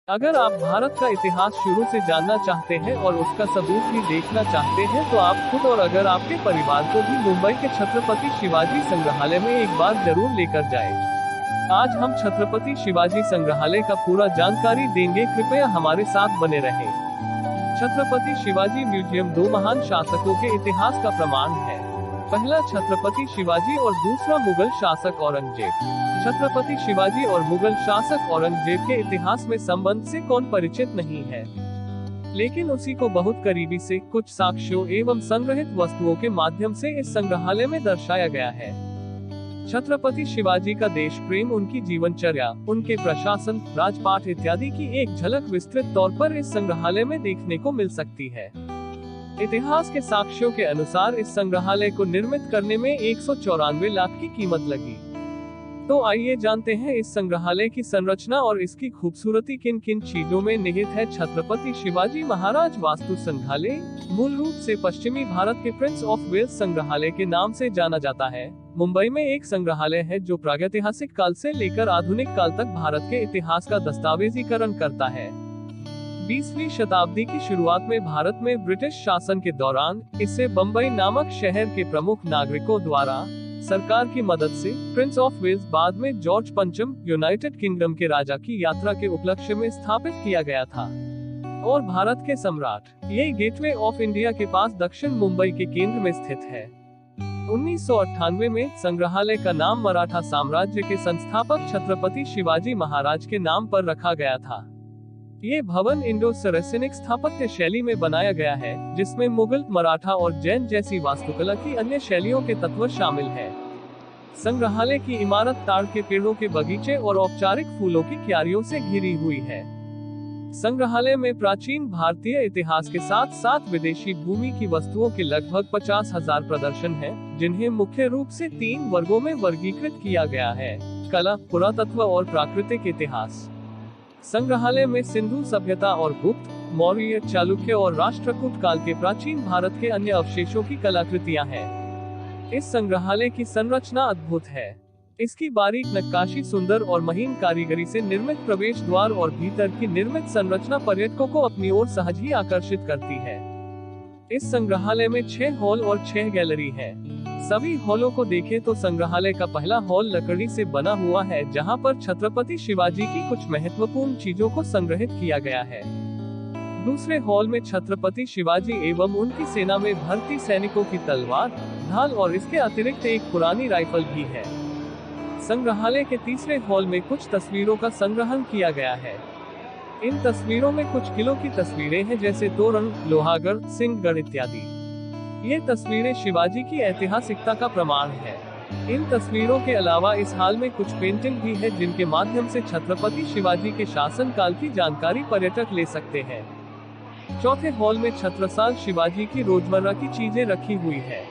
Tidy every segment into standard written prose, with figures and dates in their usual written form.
अगर आप भारत का इतिहास शुरू से जानना चाहते हैं और उसका सबूत भी देखना चाहते हैं तो आप खुद और अगर आपके परिवार को भी मुंबई के छत्रपति शिवाजी संग्रहालय में एक बार जरूर लेकर जाएं। आज हम छत्रपति शिवाजी संग्रहालय का पूरा जानकारी देंगे, कृपया हमारे साथ बने रहें। छत्रपति शिवाजी म्यूजियम दो महान शासकों के इतिहास का प्रमाण है। पहला छत्रपति शिवाजी और दूसरा मुगल शासक औरंगजेब। छत्रपति शिवाजी और मुगल शासक औरंगजेब के इतिहास में संबंध से कौन परिचित नहीं है, लेकिन उसी को बहुत करीबी से कुछ साक्ष्यों एवं संग्रहित वस्तुओं के माध्यम से इस संग्रहालय में दर्शाया गया है। छत्रपति शिवाजी का देश प्रेम, उनकी जीवनचर्या, उनके प्रशासन, राजपाट इत्यादि की एक झलक विस्तृत तौर पर इस संग्रहालय में देखने को मिल सकती है। इतिहास के साक्ष्यों के अनुसार इस संग्रहालय को निर्मित करने में 194 लाख की कीमत लगी। तो आइए जानते हैं इस संग्रहालय की संरचना और इसकी खूबसूरती किन किन चीजों में निहित है। छत्रपति शिवाजी महाराज वास्तु संग्रहालय मूल रूप से पश्चिमी भारत के प्रिंस ऑफ वेल्स संग्रहालय के नाम से जाना जाता है। मुंबई में एक संग्रहालय है जो प्रागैतिहासिक काल से लेकर आधुनिक काल तक भारत के इतिहास का दस्तावेजीकरण करता है। 20वीं शताब्दी की शुरुआत में भारत में ब्रिटिश शासन के दौरान इसे बम्बई नामक शहर के प्रमुख नागरिकों द्वारा सरकार की मदद से प्रिंस ऑफ वेल्स, बाद में जॉर्ज पंचम, यूनाइटेड किंगडम के राजा की यात्रा के उपलक्ष्य में स्थापित किया गया था और भारत के सम्राट ये गेटवे ऑफ इंडिया के पास दक्षिण मुंबई के केंद्र में स्थित है। 1998 में संग्रहालय का नाम मराठा साम्राज्य के संस्थापक छत्रपति शिवाजी महाराज के नाम पर रखा गया था। ये भवन इंडो सरैसेनिक स्थापत्य शैली में बनाया गया है, जिसमें मुगल, मराठा और जैन जैसी वास्तुकला की अन्य शैलियों के तत्व शामिल हैं। संग्रहालय की इमारत ताड़ के पेड़ों के बगीचे और औपचारिक फूलों की क्यारियों से घिरी हुई है। संग्रहालय में प्राचीन भारतीय इतिहास के साथ साथ विदेशी भूमि की वस्तुओं के लगभग 50,000 प्रदर्शन हैं, जिन्हें मुख्य रूप से 3 वर्गों में वर्गीकृत किया गया है: कला, पुरातत्व और प्राकृतिक इतिहास। संग्रहालय में सिंधु सभ्यता और गुप्त, मौर्य, चालुक्य और राष्ट्रकूट काल के प्राचीन भारत के अन्य अवशेषों की कलाकृतियां हैं। इस संग्रहालय की संरचना अद्भुत है। इसकी बारीक नक्काशी, सुंदर और महीन कारीगरी से निर्मित प्रवेश द्वार और भीतर की निर्मित संरचना पर्यटकों को अपनी ओर सहज ही आकर्षित करती है। इस संग्रहालय में 6 हॉल और 6 गैलरी हैं। सभी हॉलों को देखें तो संग्रहालय का पहला हॉल लकड़ी से बना हुआ है, जहां पर छत्रपति शिवाजी की कुछ महत्वपूर्ण चीजों को संग्रहित किया गया है। दूसरे हॉल में छत्रपति शिवाजी एवं उनकी सेना में भर्ती सैनिकों की तलवार, ढाल और इसके अतिरिक्त एक पुरानी राइफल भी है। संग्रहालय के तीसरे हॉल में कुछ तस्वीरों का संग्रहण किया गया है। इन तस्वीरों में कुछ किलों की तस्वीरें हैं, जैसे तोरण, लोहागढ़, सिंहगढ़ इत्यादि। ये तस्वीरें शिवाजी की ऐतिहासिकता का प्रमाण है। इन तस्वीरों के अलावा इस हाल में कुछ पेंटिंग भी है, जिनके माध्यम से छत्रपति शिवाजी के शासन काल की जानकारी पर्यटक ले सकते हैं। चौथे हॉल में छत्रसाल शिवाजी की रोजमर्रा की चीजें रखी हुई है।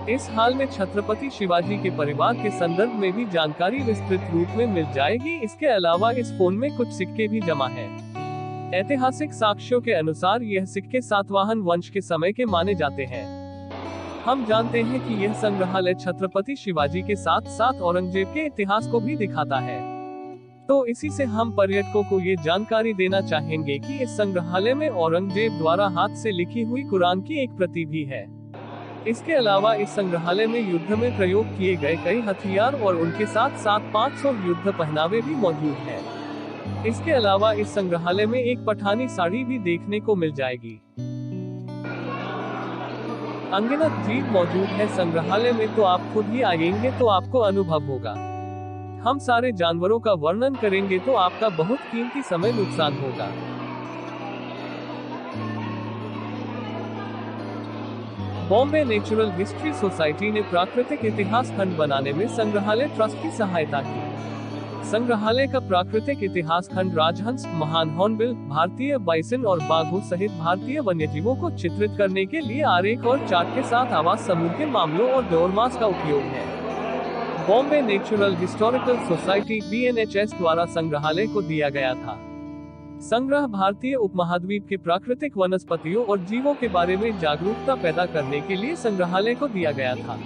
इस हाल में छत्रपति शिवाजी के परिवार के संदर्भ में भी जानकारी विस्तृत रूप में मिल जाएगी। इसके अलावा इस फोन में कुछ सिक्के भी जमा हैं। ऐतिहासिक साक्ष्यों के अनुसार यह सिक्के सातवाहन वंश के समय के माने जाते हैं। हम जानते हैं कि यह संग्रहालय छत्रपति शिवाजी के साथ साथ औरंगजेब के इतिहास को भी दिखाता है। तो इसी से हम पर्यटकों को ये जानकारी देना चाहेंगे कि इस संग्रहालय में औरंगजेब द्वारा हाथ से लिखी हुई कुरान की एक प्रति भी है। इसके अलावा इस संग्रहालय में युद्ध में प्रयोग किए गए कई हथियार और उनके साथ साथ 500 युद्ध पहनावे भी मौजूद हैं। इसके अलावा इस संग्रहालय में एक पठानी साड़ी भी देखने को मिल जाएगी। अनगिनत जीव मौजूद है संग्रहालय में, तो आप खुद ही आएंगे तो आपको अनुभव होगा। हम सारे जानवरों का वर्णन करेंगे तो आपका बहुत कीमती समय नुकसान होगा। बॉम्बे नेचुरल हिस्ट्री सोसाइटी ने प्राकृतिक इतिहास खंड बनाने में संग्रहालय ट्रस्ट की सहायता की। संग्रहालय का प्राकृतिक इतिहास खंड राजहंस, महान हॉर्नबिल, भारतीय बाइसन और बाघों सहित भारतीय वन्यजीवों को चित्रित करने के लिए आरेख और चार्ट के साथ आवास समूह के मामलों और डोरमास का उपयोग है। Bombay natural historical society (BNHS) द्वारा संग्रहालय को दिया गया था। संग्रह भारतीय उपमहाद्वीप के प्राकृतिक वनस्पतियों और जीवों के बारे में जागरूकता पैदा करने के लिए संग्रहालय को दिया गया था।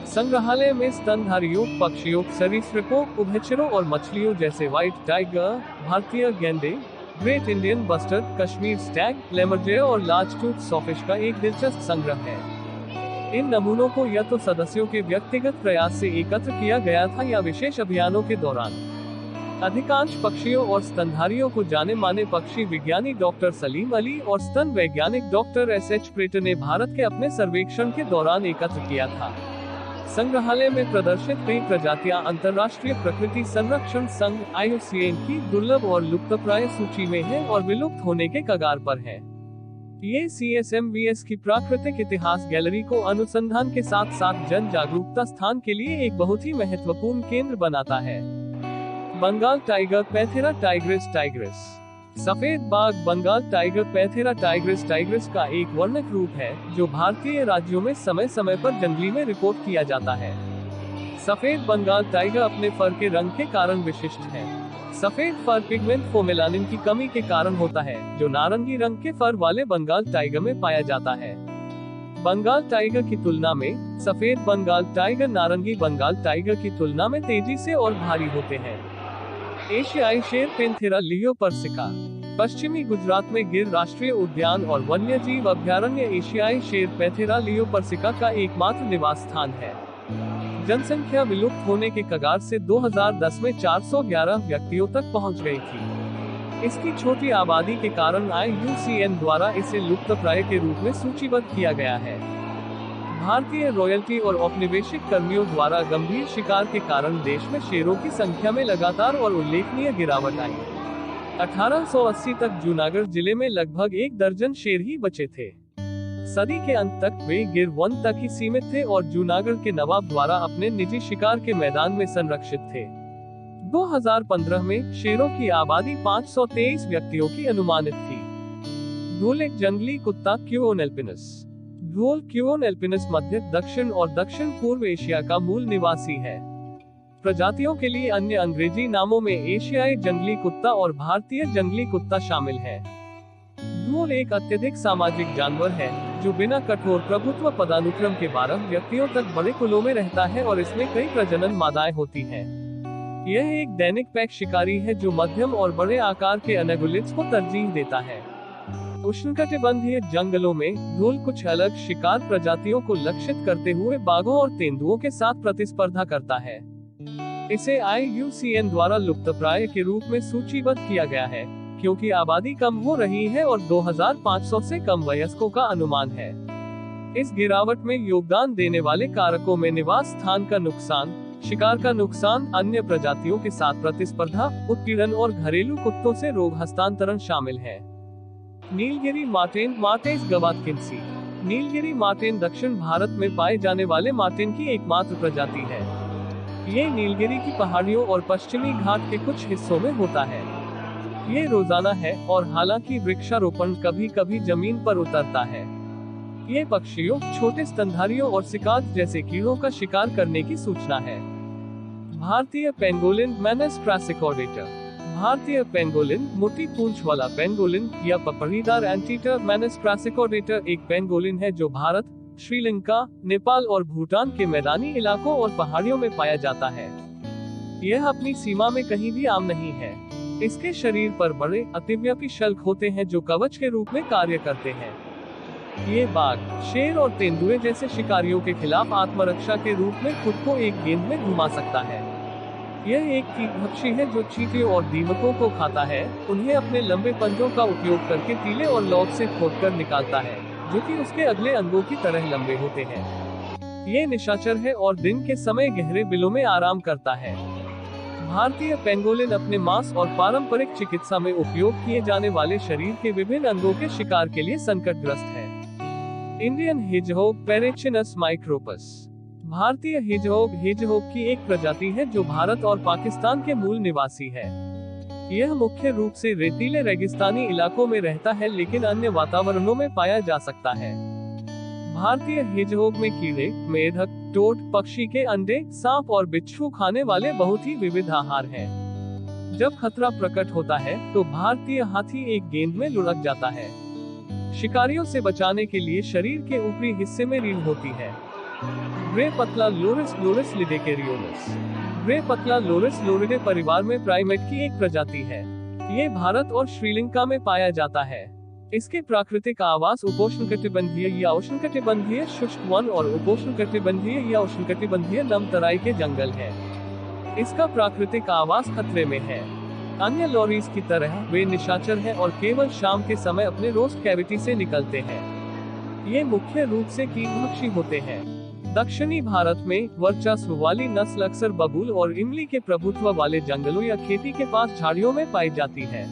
संग्रहालय में स्तनधारियों, पक्षियों, सरीसृपों, उभयचरों और मछलियों जैसे व्हाइट टाइगर, भारतीय गेंडे, great Indian bustard, Kashmir stag, लेमरजे और लार्ज टूथ सॉफिश का एक दिलचस्प संग्रह है। इन नमूनों को या तो सदस्यों के व्यक्तिगत प्रयास से एकत्र किया गया था या विशेष अभियानों के दौरान। अधिकांश पक्षियों और स्तनधारियों को जाने माने पक्षी विज्ञानी डॉक्टर सलीम अली और स्तन वैज्ञानिक डॉक्टर एस.एच. प्रेटर ने भारत के अपने सर्वेक्षण के दौरान एकत्र किया था। संग्रहालय में प्रदर्शित कई प्रजातियां अंतर्राष्ट्रीय प्रकृति संरक्षण संघ (IUCN) की दुर्लभ और लुप्तप्राय सूची में है और विलुप्त होने के कगार पर है। ये CSMVS की प्राकृतिक इतिहास गैलरी को अनुसंधान के साथ साथ जन जागरूकता स्थान के लिए एक बहुत ही महत्वपूर्ण केंद्र बनाता है। Bengal tiger, panthera tigris tigris. सफेद बाघ Bengal tiger, panthera tigris tigris का एक वर्णक रूप है जो भारतीय राज्यों में समय समय पर जंगली में रिपोर्ट किया जाता है। सफेद बंगाल टाइगर अपने फर के रंग के कारण विशिष्ट है। सफेद फर पिगमेंट फोमेलानिन की कमी के कारण होता है, जो नारंगी रंग के फर वाले बंगाल टाइगर में पाया जाता है। बंगाल टाइगर की तुलना में सफेद बंगाल टाइगर नारंगी बंगाल टाइगर की तुलना में तेजी से और भारी होते हैं। एशियाई शेर पैंथेरा लियो परसिका। पश्चिमी गुजरात में गिर राष्ट्रीय उद्यान और वन्यजीव अभयारण्य एशियाई शेर पैंथेरा लियो परसिका का एकमात्र निवास स्थान है। जनसंख्या विलुप्त होने के कगार से 2010 में 411 व्यक्तियों तक पहुंच गई थी। इसकी छोटी आबादी के कारण IUCN द्वारा इसे लुप्तप्राय के रूप में सूचीबद्ध किया गया है। भारतीय रॉयल्टी और औपनिवेशिक कर्मियों द्वारा गंभीर शिकार के कारण देश में शेरों की संख्या में लगातार और उल्लेखनीय गिरावट आई। 1880 तक जूनागढ़ जिले में लगभग 1 दर्जन शेर ही बचे थे। सदी के अंत तक वे गिर वन तक ही सीमित थे और जूनागढ़ के नवाब द्वारा अपने निजी शिकार के मैदान में संरक्षित थे। 2015 में शेरों की आबादी 523 व्यक्तियों की अनुमानित थी। ढोल एक जंगली कुत्ता क्यूओन एल्पिनस। ढोल क्यूओन एल्पिनस मध्य, दक्षिण और दक्षिण पूर्व एशिया का मूल निवासी है। प्रजातियों के लिए अन्य अंग्रेजी नामों में एशियाई जंगली कुत्ता और भारतीय जंगली कुत्ता शामिल है। ढोल एक अत्यधिक सामाजिक जानवर है जो बिना कठोर प्रभुत्व पदानुक्रम के 12 व्यक्तियों तक बड़े कुलों में रहता है और इसमें कई प्रजनन मादाएं होती हैं। यह एक दैनिक पैक शिकारी है जो मध्यम और बड़े आकार के अनगुलिट्स को तरजीह देता है। उष्णकटिबंधीय जंगलों में ढोल कुछ अलग शिकार प्रजातियों को लक्षित करते हुए बाघों और तेंदुओं के साथ प्रतिस्पर्धा करता है। इसे IUCN द्वारा लुप्तप्राय के रूप में सूचीबद्ध किया गया है क्योंकि आबादी कम हो रही है और 2500 से कम वयस्कों का अनुमान है। इस गिरावट में योगदान देने वाले कारकों में निवास स्थान का नुकसान, शिकार का नुकसान, अन्य प्रजातियों के साथ प्रतिस्पर्धा, उत्पीड़न और घरेलू कुत्तों से रोग हस्तांतरण शामिल है। नीलगिरी मार्टेन, मार्टेस गवाटकिंसी। नीलगिरी मार्टेन दक्षिण भारत में पाए जाने वाले मार्टेन की एकमात्र प्रजाति है। ये नीलगिरी की पहाड़ियों और पश्चिमी घाट के कुछ हिस्सों में होता है। ये रोजाना है और हालांकि वृक्षारोपण कभी कभी जमीन पर उतरता है। ये पक्षियों, छोटे स्तनधारियों और सिकाद जैसे कीड़ों का शिकार करने की सूचना है। भारतीय पेंगोलिन, मैनस प्रासिकॉर्डेटर। भारतीय पेंगोलिन, मोटी पूंछ वाला पेंगोलिन या पपड़ीदार एंटीटर मैनस प्रासिकॉर्डेटर एक पेंगोलिन है जो भारत, श्रीलंका, नेपाल और भूटान के मैदानी इलाकों और पहाड़ियों में पाया जाता है। यह अपनी सीमा में कहीं भी आम नहीं है। इसके शरीर पर बड़े अतिव्यापी शल्क होते हैं जो कवच के रूप में कार्य करते हैं। ये बाघ, शेर और तेंदुए जैसे शिकारियों के खिलाफ आत्मरक्षा के रूप में खुद को एक गेंद में घुमा सकता है। यह एक कीटभक्षी है जो चींटियों और दीमकों को खाता है। उन्हें अपने लंबे पंजों का उपयोग करके तीले और लौट से खोदकर निकालता है, जो कि उसके अगले अंगों की तरह लंबे होते हैं। ये निशाचर है और दिन के समय गहरे बिलों में आराम करता है। भारतीय पेंगोलिन अपने मांस और पारंपरिक चिकित्सा में उपयोग किए जाने वाले शरीर के विभिन्न अंगों के शिकार के लिए संकटग्रस्त है। Indian hedgehog, Paraechinus micropus. भारतीय हेजहॉग की एक प्रजाति है जो भारत और पाकिस्तान के मूल निवासी है। यह मुख्य रूप से रेतीले रेगिस्तानी इलाकों में रहता है लेकिन अन्य वातावरणों में पाया जा सकता है। भारतीय हेजहॉग में कीड़े, मेढक, टोट, पक्षी के अंडे, सांप और बिच्छू खाने वाले बहुत ही विविध आहार हैं। जब खतरा प्रकट होता है तो भारतीय हाथी एक गेंद में लुढ़क जाता है। शिकारियों से बचाने के लिए शरीर के ऊपरी हिस्से में रीढ़ होती है। ग्रे पतला लोरिस, लोरिस लिडेकेरियोलस। ग्रे पतला लोरिस लोरिडे परिवार में प्राइमेट की एक प्रजाति है। ये भारत और श्रीलंका में पाया जाता है। इसके प्राकृतिक आवास उपोष्णकटिबंधीय या उष्णकटिबंधीय शुष्क वन और उपोष्णकटिबंधीय या उष्णकटिबंधीय नम तराई के जंगल है। इसका प्राकृतिक आवास खतरे में है। अन्य लॉरीज की तरह वे निशाचर हैं और केवल शाम के समय अपने रोस्ट कैविटी से निकलते हैं। ये मुख्य रूप से कीटभक्षी होते हैं। दक्षिणी भारत में वर्चस्व वाली नस्ल अक्सर बबूल और इमली के प्रभुत्व वाले जंगलों या खेती के पास झाड़ियों में पाई जाती है।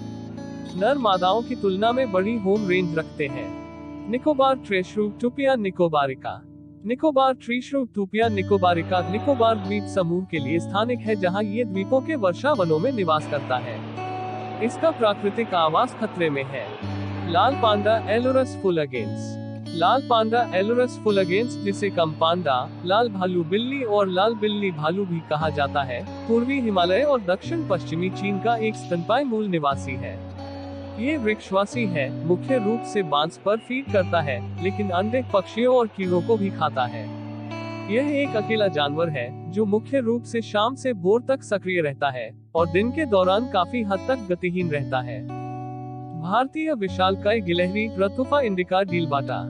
नर मादाओं की तुलना में बड़ी होम रेंज रखते हैं। निकोबार ट्रेश्रू टुपिया निकोबारिका। निकोबार ट्रीश्रू टुपिया निकोबारिका निकोबार द्वीप समूह के लिए स्थानिक है, जहां ये द्वीपों के वर्षा वनों में निवास करता है। इसका प्राकृतिक आवास खतरे में है। लाल पांडा एलोरस फुलगेंस। लाल पांडा एलोरस फुलगेंस, जिसे कम पांडा, लाल भालू बिल्ली और लाल बिल्ली भालू भी कहा जाता है, पूर्वी हिमालय और दक्षिण पश्चिमी चीन का एक स्तनपायी मूल निवासी है। ये वृक्षवासी है, मुख्य रूप से बांस पर फीड करता है, लेकिन अन्य पक्षियों और कीड़ों को भी खाता है। यह एक अकेला जानवर है जो मुख्य रूप से शाम से भोर तक सक्रिय रहता है और दिन के दौरान काफी हद तक गतिहीन रहता है। भारतीय विशालकाय गिलहरी रतुफा इंडिका डीलबाटा।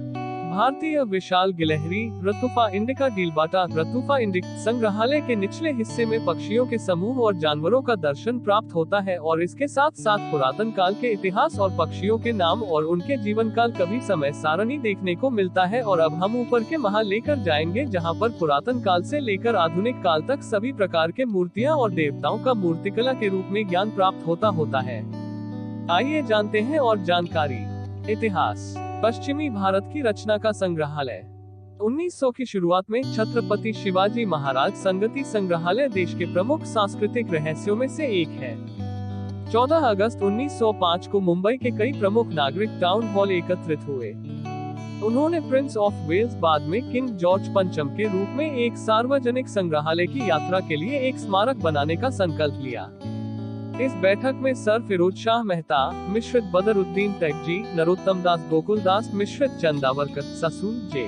भारतीय विशाल गिलहरी रतुफा इंडिका डीलबाटा रतुफा इंडिक संग्रहालय के निचले हिस्से में पक्षियों के समूह और जानवरों का दर्शन प्राप्त होता है और इसके साथ साथ पुरातन काल के इतिहास और पक्षियों के नाम और उनके जीवन काल कभी समय सारणी देखने को मिलता है। और अब हम ऊपर के महल लेकर जाएंगे, जहाँ पर पुरातन काल से लेकर आधुनिक काल तक सभी प्रकार के मूर्तियाँ और देवताओं का मूर्तिकला के रूप में ज्ञान प्राप्त होता है। आइए जानते हैं और जानकारी। इतिहास। पश्चिमी भारत की रचना का संग्रहालय। 1900 की शुरुआत में छत्रपति शिवाजी महाराज संगति संग्रहालय देश के प्रमुख सांस्कृतिक रहस्यों में से एक है। 14 अगस्त 1905 को मुंबई के कई प्रमुख नागरिक टाउन हॉल एकत्रित हुए। उन्होंने प्रिंस ऑफ वेल्स, बाद में किंग जॉर्ज पंचम के रूप में एक सार्वजनिक संग्रहालय की यात्रा के लिए एक स्मारक बनाने का संकल्प लिया। इस बैठक में सर फिरोज शाह मेहता, मिश्रित बदरुद्दीन टैगजी, नरोत्तम दास गोकुलदास, मिश्रित चंदावरकर, ससून जे.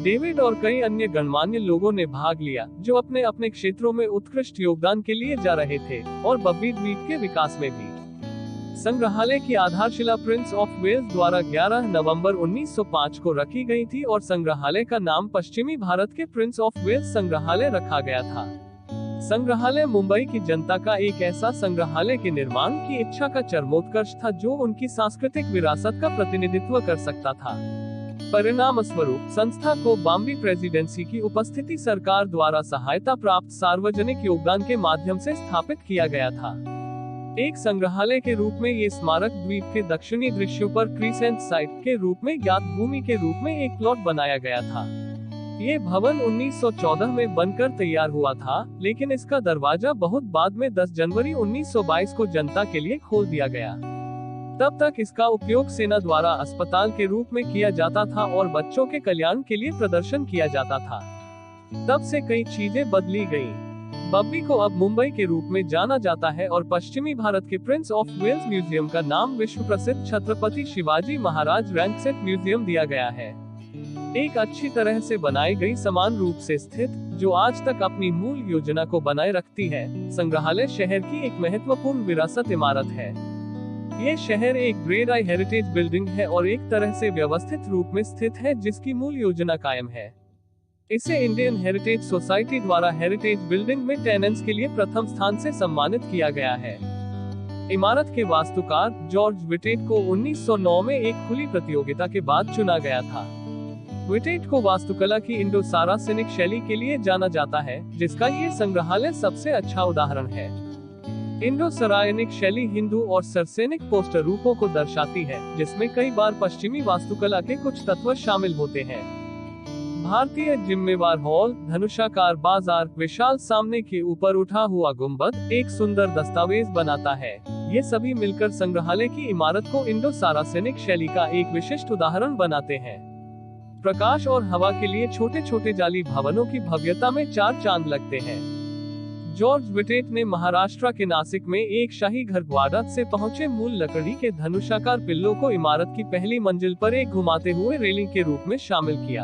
डेविड और कई अन्य गणमान्य लोगों ने भाग लिया, जो अपने अपने क्षेत्रों में उत्कृष्ट योगदान के लिए जा रहे थे और बब्बी द्वीप के विकास में भी। संग्रहालय की आधारशिला प्रिंस ऑफ वेल्स द्वारा 11 नवंबर 1905 को रखी गई थी और संग्रहालय का नाम पश्चिमी भारत के प्रिंस ऑफ वेल्स संग्रहालय रखा गया था। संग्रहालय मुंबई की जनता का एक ऐसा संग्रहालय के निर्माण की इच्छा का चरमोत्कर्ष था जो उनकी सांस्कृतिक विरासत का प्रतिनिधित्व कर सकता था। परिणाम स्वरूप संस्था को बॉम्बे प्रेसिडेंसी की उपस्थिति सरकार द्वारा सहायता प्राप्त सार्वजनिक योगदान के माध्यम से स्थापित किया गया था। एक संग्रहालय के रूप में ये स्मारक द्वीप के दक्षिणी दृश्यों पर क्रीसेंट साइट के रूप में ज्ञात भूमि के रूप में एक प्लॉट बनाया गया था। ये भवन 1914 में बनकर तैयार हुआ था, लेकिन इसका दरवाजा बहुत बाद में 10 जनवरी 1922 को जनता के लिए खोल दिया गया। तब तक इसका उपयोग सेना द्वारा अस्पताल के रूप में किया जाता था और बच्चों के कल्याण के लिए प्रदर्शन किया जाता था। तब से कई चीजें बदली गईं। बब्बी को अब मुंबई के रूप में जाना जाता है और पश्चिमी भारत के प्रिंस ऑफ वेल्स म्यूजियम का नाम विश्व प्रसिद्ध छत्रपति शिवाजी महाराज रैंकसेट म्यूजियम दिया गया है। एक अच्छी तरह से बनाई गई, समान रूप से स्थित, जो आज तक अपनी मूल योजना को बनाए रखती है, संग्रहालय शहर की एक महत्वपूर्ण विरासत इमारत है। ये शहर एक ग्रेड आई हेरिटेज बिल्डिंग है और एक तरह से व्यवस्थित रूप में स्थित है, जिसकी मूल योजना कायम है। इसे इंडियन हेरिटेज सोसाइटी द्वारा हेरिटेज बिल्डिंग में टेनेंस के लिए प्रथम स्थान से सम्मानित किया गया है। इमारत के वास्तुकार जॉर्ज विटेट को 1909 में एक खुली प्रतियोगिता के बाद चुना गया था। विटेट को वास्तुकला की इंडो सारासेनिक शैली के लिए जाना जाता है, जिसका ये संग्रहालय सबसे अच्छा उदाहरण है। इंडो सरायनिक शैली हिंदू और सरसेनिक पोस्टर रूपों को दर्शाती है, जिसमें कई बार पश्चिमी वास्तुकला के कुछ तत्व शामिल होते हैं। भारतीय जिम्मेवार हॉल, धनुषाकार बाजार, विशाल सामने के ऊपर उठा हुआ गुंबद एक सुंदर दस्तावेज बनाता है। ये सभी मिलकर संग्रहालय की इमारत को इंडो सारासेनिक शैली का एक विशिष्ट उदाहरण बनाते हैं। प्रकाश और हवा के लिए छोटे छोटे जाली भवनों की भव्यता में 4 चांद लगते हैं। जॉर्ज विटेट ने महाराष्ट्र के नासिक में एक शाही घर ग्वाड़ा से पहुंचे मूल लकड़ी के धनुषाकार पिल्लों को इमारत की पहली मंजिल पर एक घुमाते हुए रेलिंग के रूप में शामिल किया।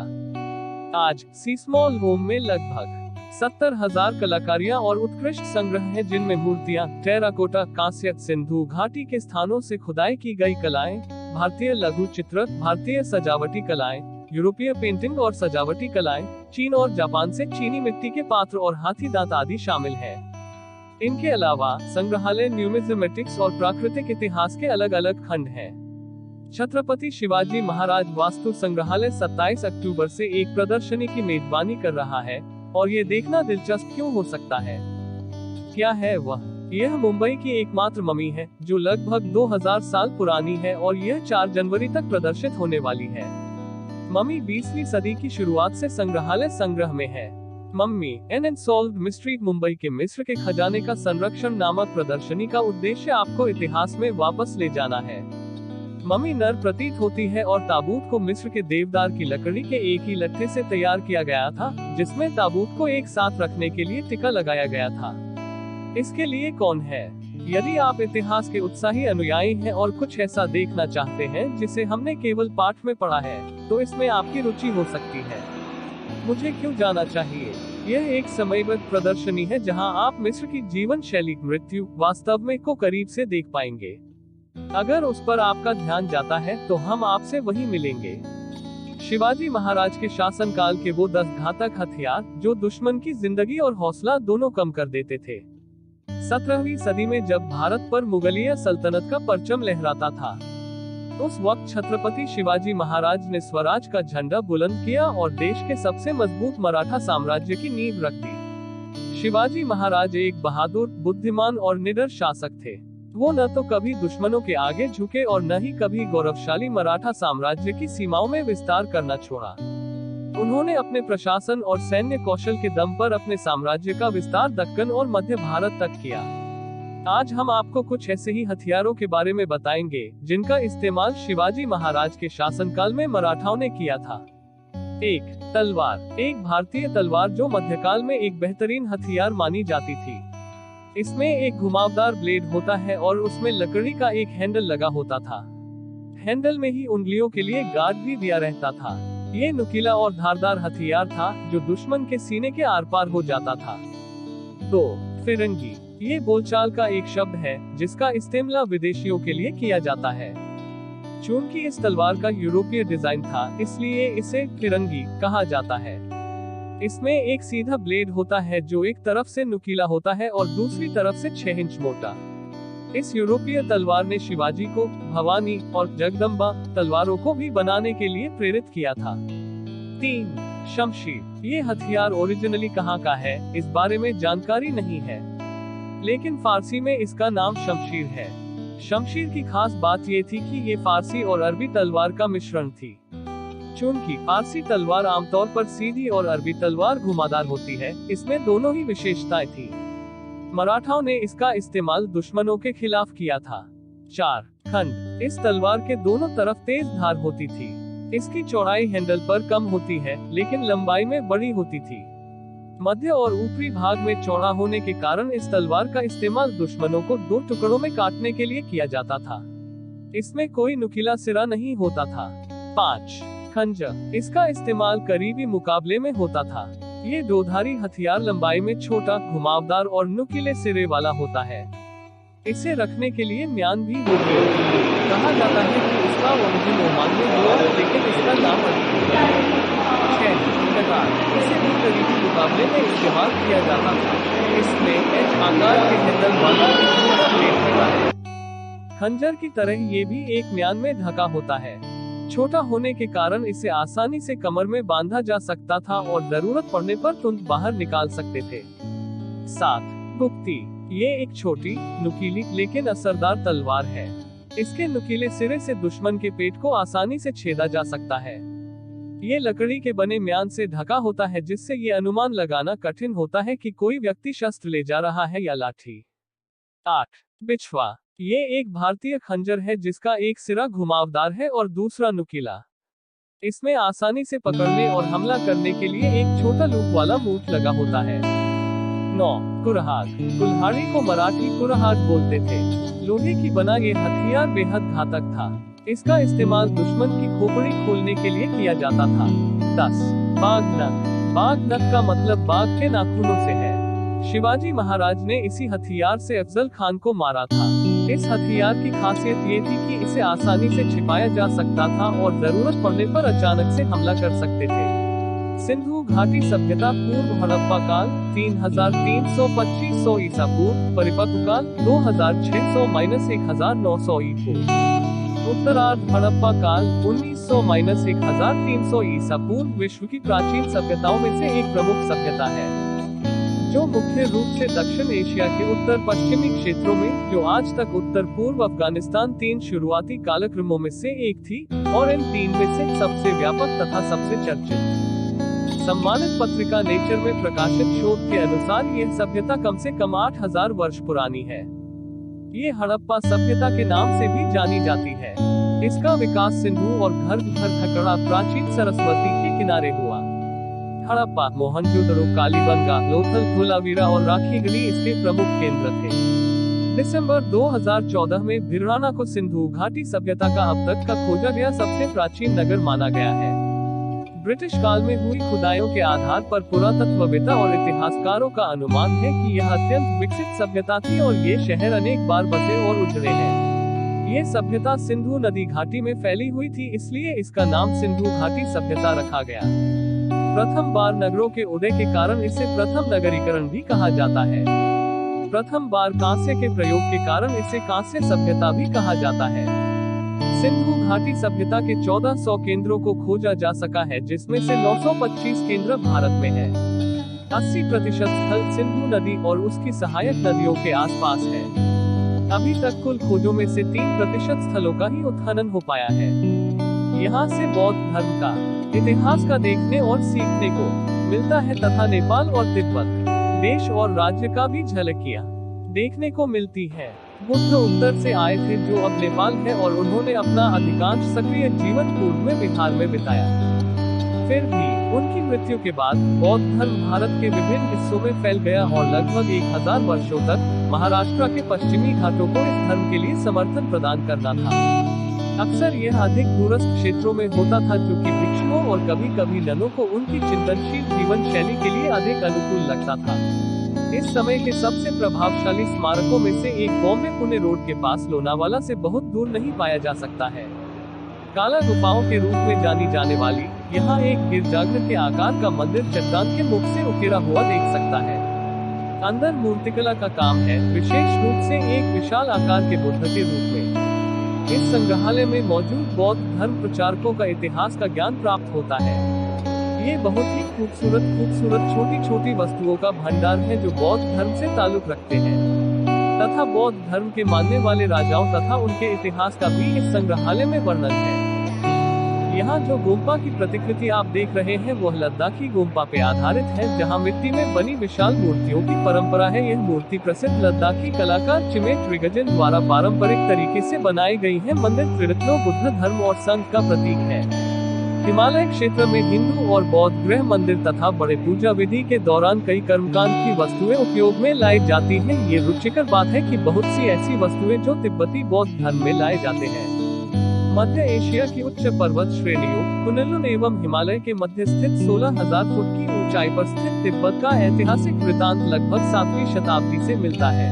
आज सी स्मॉल होम में लगभग 70,000 कलाकारियां और उत्कृष्ट संग्रह हैं, जिनमें मूर्तियां, टेराकोटा, कांस्य, सिंधु घाटी के स्थानों से खुदाई की गई कलाएं, भारतीय लघु चित्र, भारतीय सजावटी कलाएं, यूरोपीय पेंटिंग और सजावटी कलाएं, चीन और जापान से चीनी मिट्टी के पात्र और हाथी दांत आदि शामिल हैं। इनके अलावा संग्रहालय न्यूमिज्मेटिक्स और प्राकृतिक इतिहास के अलग अलग खंड हैं। छत्रपति शिवाजी महाराज वास्तु संग्रहालय 27 अक्टूबर से एक प्रदर्शनी की मेजबानी कर रहा है, और ये देखना दिलचस्प क्यों हो सकता है। क्या है वह? यह मुंबई की एकमात्र मम्मी है, जो लगभग 2000 साल पुरानी है, और यह 4 जनवरी तक प्रदर्शित होने वाली है। मम्मी 20वीं सदी की शुरुआत से संग्रहालय संग्रह में है। Mummy an unsolved mystery Mumbai के मिस्र के खजाने का संरक्षण नामक प्रदर्शनी का उद्देश्य आपको इतिहास में वापस ले जाना है। मम्मी नर प्रतीत होती है और ताबूत को मिस्र के देवदार की लकड़ी के एक ही लट्ठे से तैयार किया गया था, जिसमें ताबूत को एक साथ रखने के लिए टिका लगाया गया था। इसके लिए कौन है? यदि आप इतिहास के उत्साही अनुयायी हैं और कुछ ऐसा देखना चाहते हैं जिसे हमने केवल पाठ में पढ़ा है, तो इसमें आपकी रुचि हो सकती है। मुझे क्यों जाना चाहिए? यह एक समयबद्ध प्रदर्शनी है जहां आप मिस्र की जीवन शैली, मृत्यु, वास्तव में को करीब से देख पाएंगे। अगर उस पर आपका ध्यान जाता है तो हम आपसे वहीं मिलेंगे। शिवाजी महाराज के शासनकाल के वो 10 घातक हथियार, जो दुश्मन की जिंदगी और हौसला दोनों कम कर देते थे। 17वीं सदी में जब भारत पर मुगलिया सल्तनत का परचम लहराता था, उस वक्त छत्रपति शिवाजी महाराज ने स्वराज का झंडा बुलंद किया और देश के सबसे मजबूत मराठा साम्राज्य की नींव रख दी। शिवाजी महाराज एक बहादुर, बुद्धिमान और निडर शासक थे। वो न तो कभी दुश्मनों के आगे झुके और न ही कभी गौरवशाली मराठा साम्राज्य की सीमाओं में विस्तार करना छोड़ा। उन्होंने अपने प्रशासन और सैन्य कौशल के दम पर अपने साम्राज्य का विस्तार दक्कन और मध्य भारत तक किया। आज हम आपको कुछ ऐसे ही हथियारों के बारे में बताएंगे जिनका इस्तेमाल शिवाजी महाराज के शासनकाल में मराठाओं ने किया था। 1. तलवार। एक भारतीय तलवार जो मध्यकाल में एक बेहतरीन हथियार मानी जाती थी। इसमें एक घुमावदार ब्लेड होता है और उसमें लकड़ी का एक हैंडल लगा होता था। हैंडल में ही उंगलियों के लिए गार्ड भी दिया रहता था। ये नुकीला और धारदार हथियार था जो दुश्मन के सीने के आर पार हो जाता था। 2. फिरंगी। ये बोलचाल का एक शब्द है जिसका इस्तेमाल विदेशियों के लिए किया जाता है। चूंकि इस तलवार का यूरोपीय डिजाइन था, इसलिए इसे फिरंगी कहा जाता है। इसमें एक सीधा ब्लेड होता है जो एक तरफ से नुकीला होता है और दूसरी तरफ से 6 इंच मोटा। इस यूरोपीय तलवार ने शिवाजी को भवानी और जगदम्बा तलवारों को भी बनाने के लिए प्रेरित किया था। 3. शमशीर। ये हथियार ओरिजिनली कहाँ का है, इस बारे में जानकारी नहीं है, लेकिन फारसी में इसका नाम शमशीर है। शमशीर की खास बात ये थी कि ये फारसी और अरबी तलवार का मिश्रण थी। चूंकि फारसी तलवार आमतौर पर सीधी और अरबी तलवार घुमावदार होती है, इसमें दोनों ही विशेषताएं थी। मराठाओं ने इसका इस्तेमाल दुश्मनों के खिलाफ किया था। 4. खंड। इस तलवार के दोनों तरफ तेज धार होती थी। इसकी चौड़ाई हैंडल पर कम होती है, लेकिन लंबाई में बड़ी होती थी। मध्य और ऊपरी भाग में चौड़ा होने के कारण इस तलवार का इस्तेमाल दुश्मनों को 2 टुकड़ों में काटने के लिए किया जाता था। इसमें कोई नुकीला सिरा नहीं होता था। 5. खंजर। इसका इस्तेमाल करीबी मुकाबले में होता था। ये दोधारी हथियार लंबाई में छोटा, घुमावदार और नुकीले सिरे वाला होता है। इसे रखने के लिए म्यान भी होती है। कहा जाता है कि इसका ओरिजिन ओमान में हुआ, लेकिन इसका नाम अरबी है। 6. कटार। इसे भी करीबी मुकाबले में इस्तेमाल किया जाता था। इसमें एच आकार के हैंडल वाला एक छोटा ब्लेड होता है। खंजर की तरह ये भी एक म्यान में ढका होता है। छोटा होने के कारण इसे आसानी से कमर में बांधा जा सकता था और जरूरत पड़ने पर तुरंत बाहर निकाल सकते थे। 7. गुप्ती। ये एक छोटी, नुकीली लेकिन असरदार तलवार है। इसके नुकीले सिरे से दुश्मन के पेट को आसानी से छेदा जा सकता है। ये लकड़ी के बने म्यान से ढका होता है, जिससे ये अनुमान लगाना कठिन होता है कि कोई व्यक्ति शस्त्र ले जा रहा है या लाठी। 8. बिछवा। ये एक भारतीय खंजर है जिसका एक सिरा घुमावदार है और दूसरा नुकीला। इसमें आसानी से पकड़ने और हमला करने के लिए एक छोटा लूप वाला मूठ लगा होता है। 9. कुरहाद। कुल्हाड़ी को मराठी कुरहाद बोलते थे। लोहे की बना ये हथियार बेहद घातक था। इसका इस्तेमाल दुश्मन की खोपड़ी खोलने के लिए किया जाता था। 10. बाघ नख। बाघ नख का मतलब बाघ के नाखूनों से है। शिवाजी महाराज ने इसी हथियार से अफजल खान को मारा था। इस हथियार की खासियत ये थी कि इसे आसानी से छिपाया जा सकता था और जरूरत पड़ने पर अचानक से हमला कर सकते थे। सिंधु घाटी सभ्यता पूर्व हड़प्पा काल 3325 ईसा पूर्व, परिपक्व काल 2600-1900 ई पूर्व, उत्तरार्ध हड़प्पा काल 1900-1300 ईसा पूर्व विश्व की प्राचीन सभ्यताओं में से एक प्रमुख सभ्यता है, जो मुख्य रूप से दक्षिण एशिया के उत्तर पश्चिमी क्षेत्रों में, जो आज तक उत्तर पूर्व अफगानिस्तान 3 शुरुआती कालक्रमों में से एक थी और इन 3 में से सबसे व्यापक तथा सबसे चर्चित। सम्मानित पत्रिका नेचर में प्रकाशित शोध के अनुसार यह सभ्यता कम से कम 8000 वर्ष पुरानी है। ये हड़प्पा सभ्यता के नाम से भी जानी जाती है। इसका विकास सिंधु और घग्गरा प्राचीन सरस्वती के किनारे हुआ। हड़प्पा, मोहनजोदड़ो, कालीबंगा, लोथल, धोलावीरा और राखीगढ़ी इसके प्रमुख केंद्र थे। दिसंबर 2014 में भिरराना को सिंधु घाटी सभ्यता का अब तक का खोजा गया सबसे प्राचीन नगर माना गया है। ब्रिटिश काल में हुई खुदाइयों के आधार पर पुरातत्ववेत्ता और इतिहासकारों का अनुमान है कि यह अत्यंत विकसित सभ्यता थी और ये शहर अनेक बार बसे और उजड़े हैं। ये सभ्यता सिंधु नदी घाटी में फैली हुई थी, इसलिए इसका नाम सिंधु घाटी सभ्यता रखा गया। प्रथम बार नगरों के उदय के कारण इसे प्रथम नगरीकरण भी कहा जाता है। प्रथम बार कांसे के प्रयोग के कारण इसे कांस्य सभ्यता भी कहा जाता है। सिंधु घाटी सभ्यता के 1400 केंद्रों को खोजा जा सका है, जिसमें से 925 केंद्र भारत में है। 80% स्थल सिंधु नदी और उसकी सहायक नदियों के आसपास है। अभी तक कुल खोजों में से 3% स्थलों का ही उत्खनन हो पाया है। यहाँ से बौद्ध धर्म का इतिहास का देखने और सीखने को मिलता है तथा नेपाल और तिब्बत देश और राज्य का भी झलकियाँ देखने को मिलती है। बुद्ध उत्तर से आए थे, जो अब नेपाल है, और उन्होंने अपना अधिकांश सक्रिय जीवन पूर्व में बिहार में बिताया। फिर भी उनकी मृत्यु के बाद बौद्ध धर्म भारत के विभिन्न हिस्सों में फैल गया और लगभग 1000 वर्षों तक महाराष्ट्र के पश्चिमी घाटों को इस धर्म के लिए समर्थन प्रदान करना था। अक्सर यह अधिक दूरस्थ क्षेत्रों में होता था, जो कि भिक्षुओं और कभी कभी ननों को उनकी चिंतनशील जीवन शैली के लिए अधिक अनुकूल लगता था। इस समय के सबसे प्रभावशाली स्मारकों में से एक बॉम्बे पुणे रोड के पास लोनावाला से बहुत दूर नहीं पाया जा सकता है। काला गुफाओं के रूप में जानी जाने वाली यहाँ एक गिरजाघर के आकार का मंदिर चट्टान के मुख से उकेरा हुआ देख सकता है। अंदर मूर्तिकला का काम है, विशेष रूप से एक विशाल आकार के बुद्ध के रूप में। इस संग्रहालय में मौजूद बौद्ध धर्म प्रचारकों का इतिहास का ज्ञान प्राप्त होता है। ये बहुत ही खूबसूरत छोटी छोटी वस्तुओं का भंडार है, जो बौद्ध धर्म से ताल्लुक रखते हैं तथा बौद्ध धर्म के मानने वाले राजाओं तथा उनके इतिहास का भी इस संग्रहालय में वर्णन है। यहाँ जो गोम्पा की प्रतिकृति आप देख रहे हैं, वह लद्दाखी गोम्पा पे आधारित है, जहाँ मिट्टी में बनी विशाल मूर्तियों की परंपरा है। यह मूर्ति प्रसिद्ध लद्दाखी कलाकार चिमेट रिगजन द्वारा पारंपरिक तरीके से बनाई गई है। मंदिर त्रिरत्नों बुद्ध धर्म और संघ का प्रतीक है। हिमालय क्षेत्र में हिंदू और बौद्ध गृह मंदिर तथा बड़े पूजा विधि के दौरान कई कर्मकांड की वस्तुएं उपयोग में लाई जाती हैं। ये रुचिकर बात है कि बहुत सी ऐसी वस्तुएं जो तिब्बती बौद्ध धर्म में लाए जाते हैं। मध्य एशिया की उच्च पर्वत श्रेणियों कुनलुन एवं हिमालय के मध्य स्थित 16,000 फुट की ऊंचाई पर स्थित तिब्बत का ऐतिहासिक वृतांत लगभग 7वीं शताब्दी से मिलता है।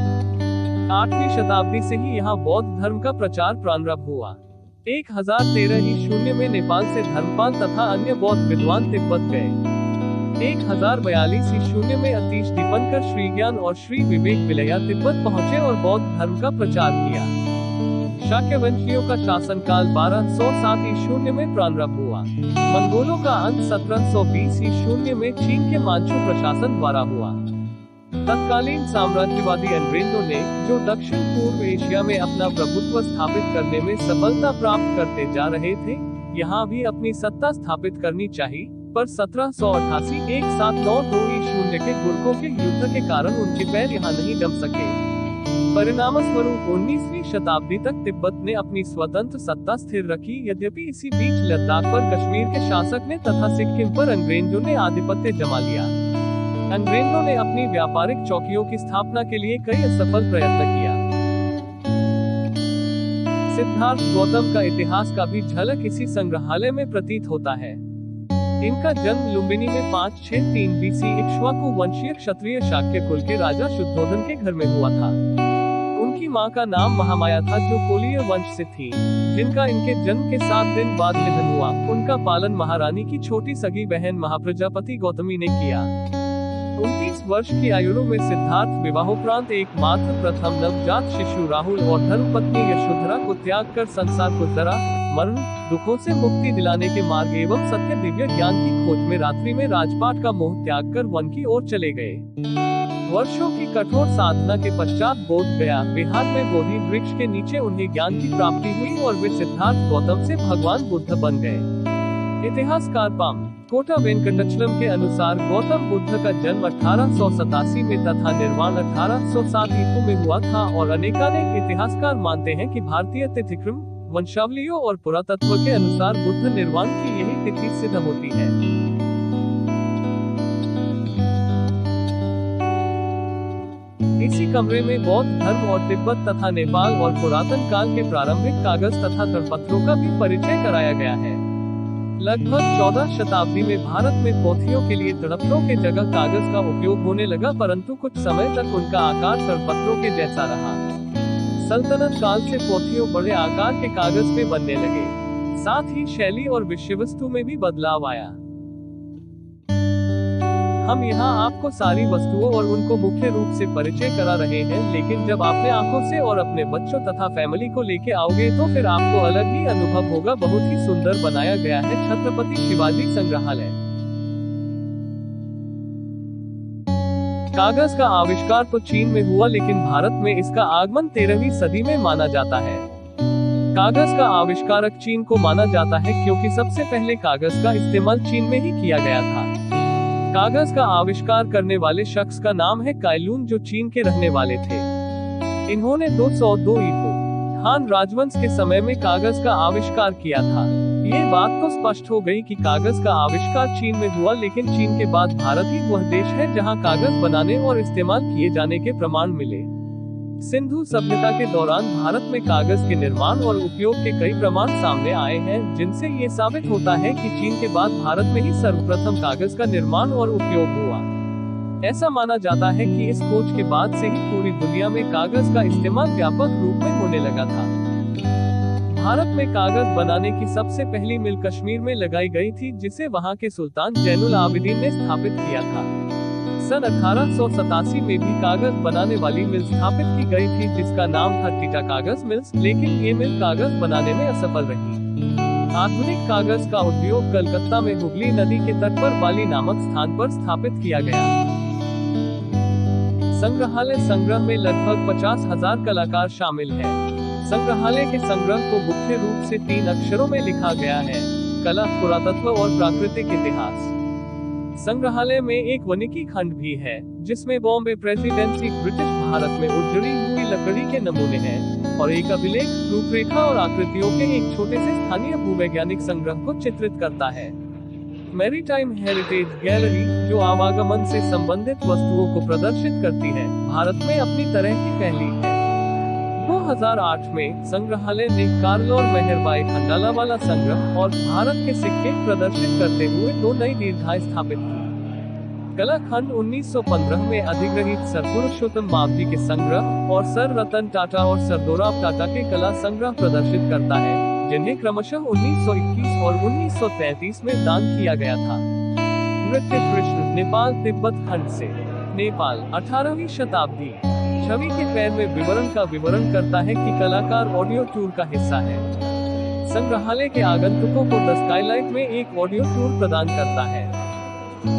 8वीं शताब्दी से ही यहाँ बौद्ध धर्म का प्रचार प्रारंभ हुआ। 1013 ईस्वी में नेपाल से धर्मपाल तथा अन्य बौद्ध विद्वान तिब्बत गए। 1042 ईस्वी में अतीश दीपनकर, श्री ज्ञान और श्री विवेक विलया तिब्बत पहुँचे और बौद्ध धर्म का प्रचार किया। शाक्यवंशियों का शासनकाल 1207 ईस्वी में प्रारंभ हुआ। मंगोलों का अंत 1720 ईस्वी में चीन के मांचू प्रशासन द्वारा हुआ। तत्कालीन साम्राज्यवादी अंग्रेजों ने, जो दक्षिण पूर्व एशिया में अपना प्रभुत्व स्थापित करने में सफलता प्राप्त करते जा रहे थे, यहाँ भी अपनी सत्ता स्थापित करनी चाहिए, पर 1788 1792 ईस्वी के गुर्कों के युद्ध के कारण उनके पैर यहाँ नहीं जम सके। परिणामस्वरूप 19वीं शताब्दी तक तिब्बत ने अपनी स्वतंत्र सत्ता स्थिर रखी। यद्यपि इसी बीच लद्दाख पर कश्मीर के शासक ने तथा सिक्किम पर अंग्रेजों ने आधिपत्य जमा लिया। अंग्रेजों ने अपनी व्यापारिक चौकियों की स्थापना के लिए कई असफल प्रयत्न किया। सिद्धार्थ गौतम का इतिहास का भी झलक इसी संग्रहालय में प्रतीत होता है। इनका जन्म लुम्बिनी में 563 BC इक्ष्वाकु वंशीय क्षत्रिय शाक्य कुल के राजा शुद्धोधन के घर में हुआ था। उनकी मां का नाम महामाया था, जो कोलीय वंश से थी, जिनका इनके जन्म के 7 दिन बाद निधन हुआ। उनका पालन महारानी की छोटी सगी बहन महाप्रजापति गौतमी ने किया। 29 वर्ष की आयु में सिद्धार्थ विवाहोपरांत एकमात्र प्रथम नवजात शिशु राहुल और धर्मपत्नी यशोधरा को त्याग कर संसार को जरा मरण दुखों से मुक्ति दिलाने के मार्ग एवं सत्य दिव्य ज्ञान की खोज में रात्रि में राजपाट का मोह त्याग कर वन की ओर चले गए। वर्षों की कठोर साधना के पश्चात बोध गया बिहार में बोधि वृक्ष के नीचे उन्हें ज्ञान की प्राप्ति हुई और वे सिद्धार्थ गौतम से भगवान बुद्ध बन गए। इतिहासकार पाम कोटा वेंकटचलम के अनुसार गौतम बुद्ध का जन्म 1887 में तथा निर्वाण 1807 ईस्वी में हुआ था और अनेकानेक इतिहासकार मानते हैं कि भारतीय तिथिक्रम वंशावलियों और पुरातत्व के अनुसार बुद्ध निर्वाण की यही तिथि सिद्ध होती है। इसी कमरे में बौद्ध धर्म और तिब्बत तथा नेपाल और पुरातन काल के प्रारंभिक कागज तथा ताड़पत्रों का भी परिचय कराया गया है। लगभग 14 शताब्दी में भारत में पोथियों के लिए ताड़पत्रों के जगह कागज का उपयोग होने लगा, परंतु कुछ समय तक उनका आकार ताड़पत्रों के जैसा रहा। सल्तनत काल से पोथियों बड़े आकार के कागज पे बनने लगे, साथ ही शैली और विषय वस्तु में भी बदलाव आया। हम यहाँ आपको सारी वस्तुओं और उनको मुख्य रूप से परिचय करा रहे हैं, लेकिन जब आपने आंखों से और अपने बच्चों तथा फैमिली को लेके आओगे तो फिर आपको अलग ही अनुभव होगा। बहुत ही सुंदर बनाया गया है छत्रपति शिवाजी संग्रहालय। कागज का आविष्कार तो चीन में हुआ, लेकिन भारत में इसका आगमन 13वीं सदी में माना जाता है। कागज का आविष्कारक चीन को माना जाता है क्योंकि सबसे पहले कागज का इस्तेमाल चीन में ही किया गया था। कागज का आविष्कार करने वाले शख्स का नाम है काइलून, जो चीन के रहने वाले थे। इन्होंने 202 ईस्वी हान राजवंश के समय में कागज का आविष्कार किया था। ये बात तो स्पष्ट हो गई कि कागज का आविष्कार चीन में हुआ, लेकिन चीन के बाद भारत ही वह देश है जहां कागज बनाने और इस्तेमाल किए जाने के प्रमाण मिले। सिंधु सभ्यता के दौरान भारत में कागज के निर्माण और उपयोग के कई प्रमाण सामने आए हैं, जिनसे ये साबित होता है कि चीन के बाद भारत में ही सर्वप्रथम कागज का निर्माण और उपयोग हुआ। ऐसा माना जाता है कि इस खोज के बाद से ही पूरी दुनिया में कागज का इस्तेमाल व्यापक रूप में होने लगा था। भारत में कागज बनाने की सबसे पहली मिल कश्मीर में लगाई गई थी, जिसे वहां के सुल्तान जैनुल आबिदीन ने स्थापित किया था। सन 1887 में भी कागज बनाने वाली मिल स्थापित की गई थी, जिसका नाम था टीटा कागज मिल्स, लेकिन ये मिल कागज बनाने में असफल रही। आधुनिक कागज का उद्योग कलकत्ता में हुगली नदी के तट पर बाली नामक स्थान पर स्थापित किया गया। संग्रहालय संग्रह में लगभग 50,000 कलाकार शामिल हैं। संग्रहालय के संग्रह को मुख्य रूप से 3 अक्षरों में लिखा गया है: कला, पुरातत्व और प्राकृतिक इतिहास। संग्रहालय में एक वानिकी खंड भी है, जिसमें बॉम्बे प्रेसिडेंसी ब्रिटिश भारत में उजड़ी हुई लकड़ी के नमूने हैं और एक अभिलेख, रूपरेखा और आकृतियों के एक छोटे से स्थानीय भूवैज्ञानिक संग्रह को चित्रित करता है। मैरीटाइम हेरिटेज गैलरी, जो आवागमन से संबंधित वस्तुओं को प्रदर्शित करती है, भारत में अपनी तरह की पहली है। 2008 में संग्रहालय ने कार्ल और मेहरबाई खंडाला वाला संग्रह और भारत के सिक्के प्रदर्शित करते हुए 2 नई दीर्घाएं स्थापित की। कला खंड 1915 में अधिग्रहित सर पुरुषोत्तम मावजी के संग्रह और सर रतन टाटा और सर दोराब टाटा के कला संग्रह प्रदर्शित करता है, जिन्हें क्रमशः 1921 और 1933 में दान किया गया था। नृत्य कृष्ण, नेपाल तिब्बत खंड से। नेपाल 18वीं शताब्दी। छवि के पैर में विवरण का विवरण करता है कि कलाकार ऑडियो टूर का हिस्सा है। संग्रहालय के आगंतुकों को द स्काईलाइट में एक ऑडियो टूर प्रदान करता है।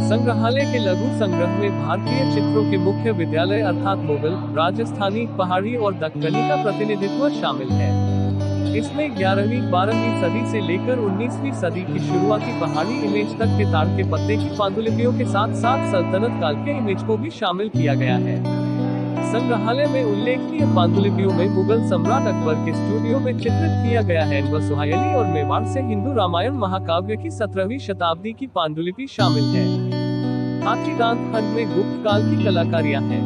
संग्रहालय के लघु संग्रह में भारतीय चित्रों के मुख्य विद्यालय अर्थात मुगल, राजस्थानी, पहाड़ी और दक्कनी का प्रतिनिधित्व शामिल है। इसमें 11वीं-12वीं सदी से लेकर 19वीं सदी की शुरुआती पहाड़ी इमेज तक के ताड़ के पत्ते की पांडुलिपियों के साथ साथ सल्तनत काल के इमेज को भी शामिल किया गया है। संग्रहालय में उल्लेखनीय पांडुलिपियों में मुगल सम्राट अकबर के स्टूडियो में चित्रित किया गया है व सुहायली और मेवाड़ से हिंदू रामायण महाकाव्य की 17वीं शताब्दी की पांडुलिपि शामिल है। हाथीदांत खंड में गुप्त काल की कलाकारियां हैं।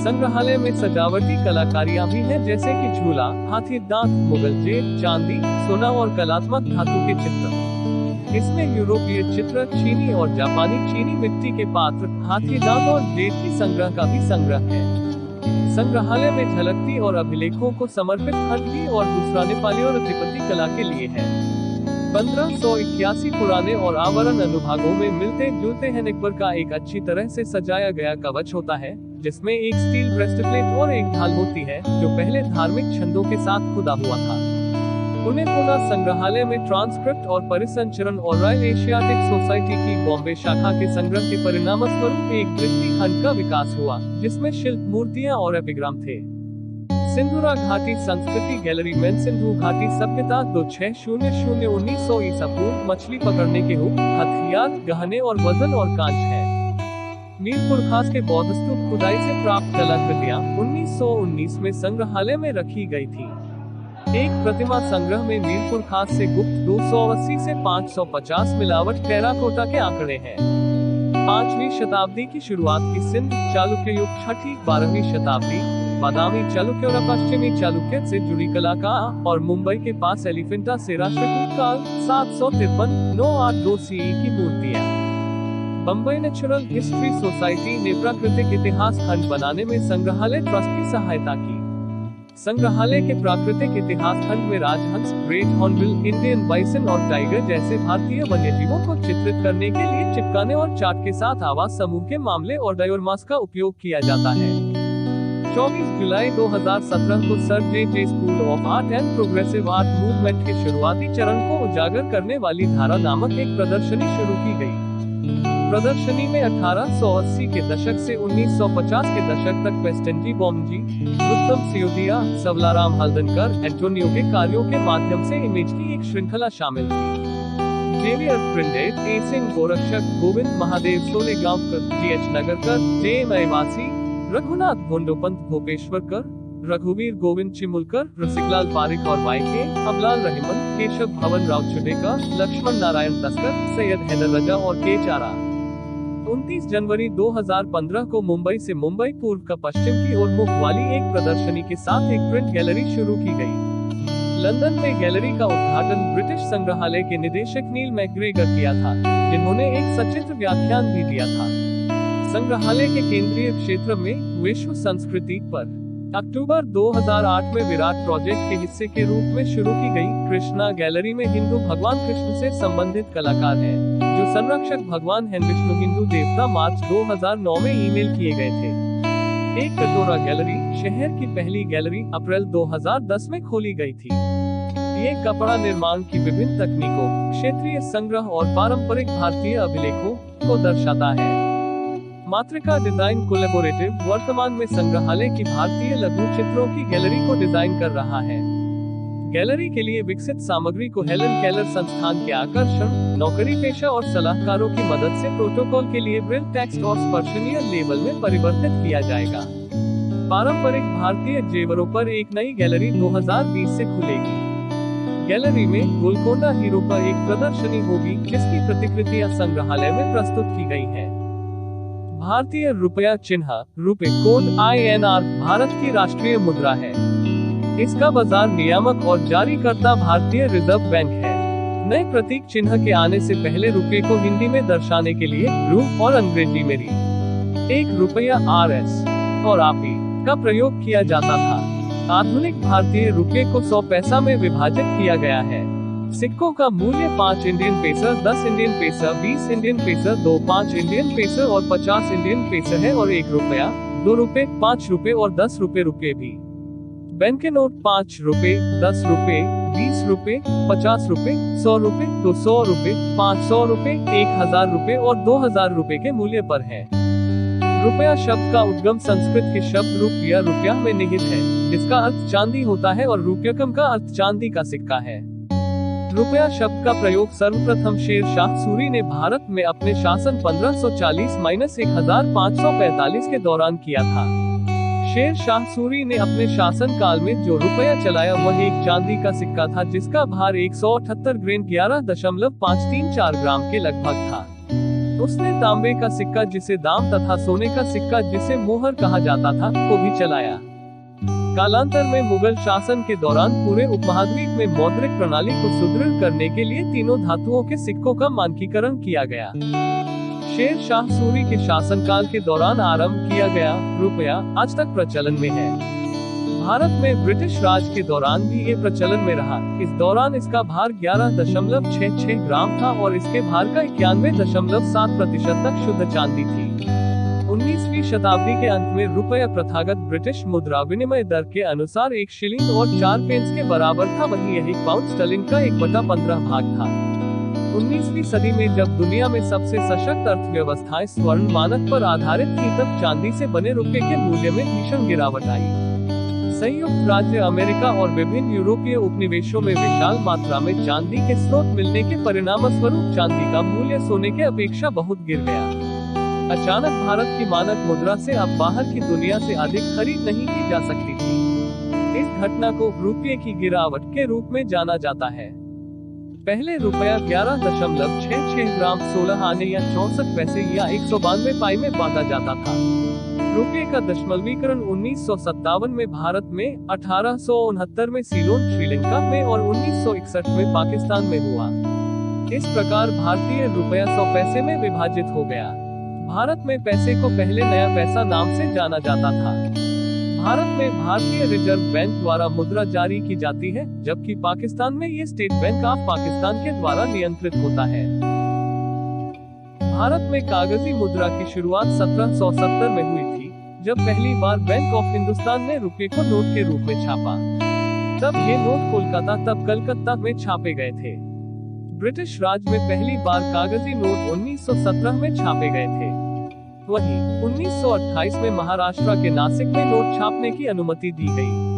संग्रहालय में सजावटी कलाकारियां भी हैं, जैसे कि झूला, हाथी दांत, मुगल जेब, चांदी, सोना और कलात्मक धातु के चित्र। इसमें यूरोपीय चित्र, चीनी और जापानी चीनी मिट्टी के पात्र, हाथी दांत और जेट की संग्रह का भी संग्रह है। संग्रहालय में झलकती और अभिलेखों को समर्पित खंड भी और दूसरा नेपाली और तिब्बती कला के लिए है। 1581 पुराने और आवरण अनुभागों में मिलते जुलते हैं नेकबर का एक अच्छी तरह से सजाया गया कवच होता है, जिसमें एक स्टील ब्रेस्टप्लेट और एक ढाल होती है, जो पहले धार्मिक छंदों के साथ खुदा हुआ था। पुणे पुनः संग्रहालय में ट्रांसक्रिप्ट और परिसंचरण और रॉयल एशियाटिक सोसाइटी की बॉम्बे शाखा के संग्रह के परिणामस्वरूप एक दृष्टि खंड का विकास हुआ, जिसमें शिल्प मूर्तियां और एपिग्राम थे। सिंधुरा घाटी संस्कृति गैलरी में सिंधु घाटी सभ्यता 2600 1900 ईसा पूर्व मछली पकड़ने के हुक, हथियार, गहने और वजन और कांच है। मीरपुर खास के बौद्ध स्तूप खुदाई से प्राप्त कलाकृतियां 1919 में संग्रहालय में रखी गई थी। एक प्रतिमा संग्रह में मीरपुर खास से गुप्त 280 से 550 मिलावट टेराकोटा के आंकड़े हैं। 5वीं शताब्दी की शुरुआत की सिंध चालुक्य युग 6वीं 12वीं शताब्दी बादामी चालुक्य और पश्चिमी चालुक्य से जुड़ी कला का और मुंबई के पास एलिफेंटा से राष्ट्रकूट काल 753-982 सीई की मूर्तियां। बम्बई नेचुरल हिस्ट्री सोसाइटी ने प्राकृतिक इतिहास खंड बनाने में संग्रहालय ट्रस्ट की सहायता की। संग्रहालय के प्राकृतिक इतिहास खंड में राजहंस, ग्रेट हॉर्नबिल, इंडियन बाइसन और टाइगर जैसे भारतीय वन्यजीवों को चित्रित करने के लिए चिपकाने और चार्ट के साथ आवास समूह के मामले और डायोरमास का उपयोग किया जाता है। 24 जुलाई 2017 को sir J school of art and progressive art movement के शुरुआती चरण को उजागर करने वाली धारा नामक एक प्रदर्शनी शुरू की गई। प्रदर्शनी में 1880 के दशक से 1950 के दशक तक वेस्टनजी बॉम्बजी, रुस्तम सियोदिया, सवलाराम हल्दनकर, एंटोनियो के कार्यों के माध्यम से इमेज की एक श्रृंखला शामिल थी। जेवियर प्रिंडेट, ए सिंह गोरक्षक, गोविंद महादेव सोलेगांवकर, जीएच नगरकर, जे.एम. अयवासी, रघुनाथ भोंडोपंत भोपेश्वरकर, रघुवीर गोविंद चिमुलकर, रसिकलाल पारिक और वाईके, अबलाल रहीमन, केशव भवन राव चुडेका, लक्ष्मण नारायण तस्कर, सैयद हैदर रजा और के चारा। 29 जनवरी 2015 को मुंबई से मुंबई पूर्व का पश्चिम की ओर मुख वाली एक प्रदर्शनी के साथ एक प्रिंट गैलरी शुरू की गई। लंदन में गैलरी का उद्घाटन ब्रिटिश संग्रहालय के निदेशक नील मैकग्रेगर किया था, जिन्होंने एक सचित्र व्याख्यान भी दिया था। संग्रहालय के केंद्रीय क्षेत्र में विश्व संस्कृति पर अक्टूबर 2008 में विराट प्रोजेक्ट के हिस्से के रूप में शुरू की गई कृष्णा गैलरी में हिंदू भगवान कृष्ण से संबंधित कलाकार हैं, जो संरक्षक भगवान हैं विष्णु हिंदू देवता मार्च 2009 में ईमेल किए गए थे। एक कटोरा गैलरी, शहर की पहली गैलरी, अप्रैल 2010 में खोली गई थी। ये कपड़ा निर्माण की विभिन्न तकनीकों, क्षेत्रीय संग्रह और पारंपरिक भारतीय अभिलेखों को दर्शाता है। मातृका डिजाइन कोलैबोरेटिव वर्तमान में संग्रहालय की भारतीय लघु चित्रों की गैलरी को डिजाइन कर रहा है। गैलरी के लिए विकसित सामग्री को हेलन केलर संस्थान के आकर्षण, नौकरी पेशा और सलाहकारों की मदद से प्रोटोकॉल के लिए ब्रेल टेक्स्ट और स्पर्शनीय लेबल में परिवर्तित किया जाएगा। पारंपरिक भारतीय जेवरों पर एक नई गैलरी 2020 से खुलेगी। गैलरी में गोलकोंडा हीरो पर एक प्रदर्शनी होगी, जिसकी प्रतिकृतियां संग्रहालय में प्रस्तुत की गई है। भारतीय रुपया चिन्ह रुपए कोड INR भारत की राष्ट्रीय मुद्रा है। इसका बाजार नियामक और जारीकर्ता भारतीय रिजर्व बैंक है। नए प्रतीक चिन्ह के आने से पहले रुपये को हिंदी में दर्शाने के लिए रु और अंग्रेजी में री, एक रुपया RS और आपी का प्रयोग किया जाता था। आधुनिक भारतीय रुपये को 100 पैसा में विभाजित किया गया है। सिक्कों का मूल्य 5 इंडियन पैसा, 10 इंडियन पैसा, 20 इंडियन पैसा, 2 5 इंडियन पैसा और 50 इंडियन पैसा है और 1 रुपया, 2 रुपए, 5 रुपए और 10 रुपए भी। बैंक के नोट 5 रुपए, 10 रुपए, 20 रुपए, 50 रुपए, 100 रुपए, 200 रुपए, 500 रुपए, 1000 रुपए और 2000 रुपए के मूल्य पर है। रुपया शब्द का उद्गम संस्कृत के शब्द रुपया रुपया में निहित है, जिसका अर्थ चांदी होता है और रुपयकम का अर्थ चांदी का सिक्का है। रुपया शब्द का प्रयोग सर्वप्रथम शेर शाह सूरी ने भारत में अपने शासन 1540-1545 के दौरान किया था। शेर शाह सूरी ने अपने शासन काल में जो रुपया चलाया वह एक चांदी का सिक्का था, जिसका भार 178 ग्रेन 11.534 ग्राम के लगभग था। उसने तांबे का सिक्का जिसे दाम तथा सोने का सिक्का जिसे मोहर कहा जाता था को भी चलाया। कालांतर में मुगल शासन के दौरान पूरे उपमहाद्वीप में मौद्रिक प्रणाली को सुदृढ़ करने के लिए तीनों धातुओं के सिक्कों का मानकीकरण किया गया। शेर शाह सूरी के शासनकाल के दौरान आरंभ किया गया रुपया आज तक प्रचलन में है। भारत में ब्रिटिश राज के दौरान भी ये प्रचलन में रहा। इस दौरान इसका भार 11.66 ग्राम था और इसके भार का 91.7% तक शुद्ध चांदी थी। 19वीं शताब्दी के अंत में रुपया प्रथागत ब्रिटिश मुद्रा विनिमय दर के अनुसार 1 शिलिंग और 4 पेंस के बराबर था, वहीं यह 1 पाउंड स्टर्लिंग का 1/15 भाग था। 19वीं सदी में जब दुनिया में सबसे सशक्त अर्थव्यवस्थाएं स्वर्ण मानक पर आधारित थी, तब चांदी से बने रुपये के मूल्य में भीषण गिरावट आई। संयुक्त राज्य अमेरिका और विभिन्न यूरोपीय उपनिवेशों में विशाल मात्रा में चांदी के स्रोत मिलने के परिणामस्वरूप चांदी का मूल्य सोने के अपेक्षा बहुत गिर गया। अचानक भारत की मानक मुद्रा से अब बाहर की दुनिया से अधिक खरीद नहीं की जा सकती थी। इस घटना को रुपये की गिरावट के रूप में जाना जाता है। पहले रुपया 11.66 ग्राम 16 आने या 64 पैसे या 192 पाई में बांटा जाता था। रुपये का दशमलवीकरण 1957 में भारत में, 1869 में सीलोन श्रीलंका में और 1961 में पाकिस्तान में हुआ। इस प्रकार भारतीय रुपया 100 पैसे में विभाजित हो गया। भारत में पैसे को पहले नया पैसा नाम से जाना जाता था। भारत में भारतीय रिजर्व बैंक द्वारा मुद्रा जारी की जाती है, जबकि पाकिस्तान में ये स्टेट बैंक ऑफ पाकिस्तान के द्वारा नियंत्रित होता है। भारत में कागजी मुद्रा की शुरुआत 1770 में हुई थी, जब पहली बार बैंक ऑफ हिंदुस्तान ने रुपये को नोट के रूप में छापा। तब ये नोट कोलकाता तब कलकत्ता में छापे गए थे। ब्रिटिश राज में पहली बार कागजी नोट 1917 में छापे गए थे। वहीं 1928 में महाराष्ट्र के नासिक में नोट छापने की अनुमति दी गई।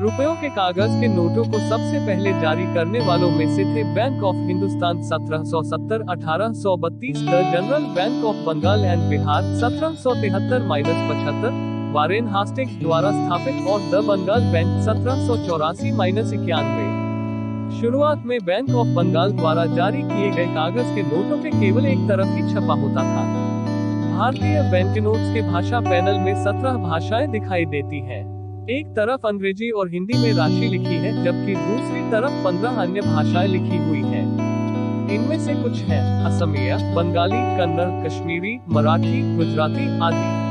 रुपयों के कागज के नोटों को सबसे पहले जारी करने वालों में से थे bank of Hindustan 1770, 1832 the general bank of Bengal and Bihar 1773-75, Warren Hastings द्वारा स्थापित और द बंगाल बैंक 1784-91। शुरुआत में बैंक ऑफ बंगाल द्वारा जारी किए गए कागज के नोटों के केवल एक तरफ ही छपा होता था। भारतीय बैंक नोट्स के भाषा पैनल में 17 भाषाएं दिखाई देती हैं। एक तरफ अंग्रेजी और हिंदी में राशि लिखी है, जबकि दूसरी तरफ 15 अन्य भाषाएं लिखी हुई हैं। इनमें से कुछ हैं असमिया, बंगाली, कन्नड़, कश्मीरी, मराठी, गुजराती आदि।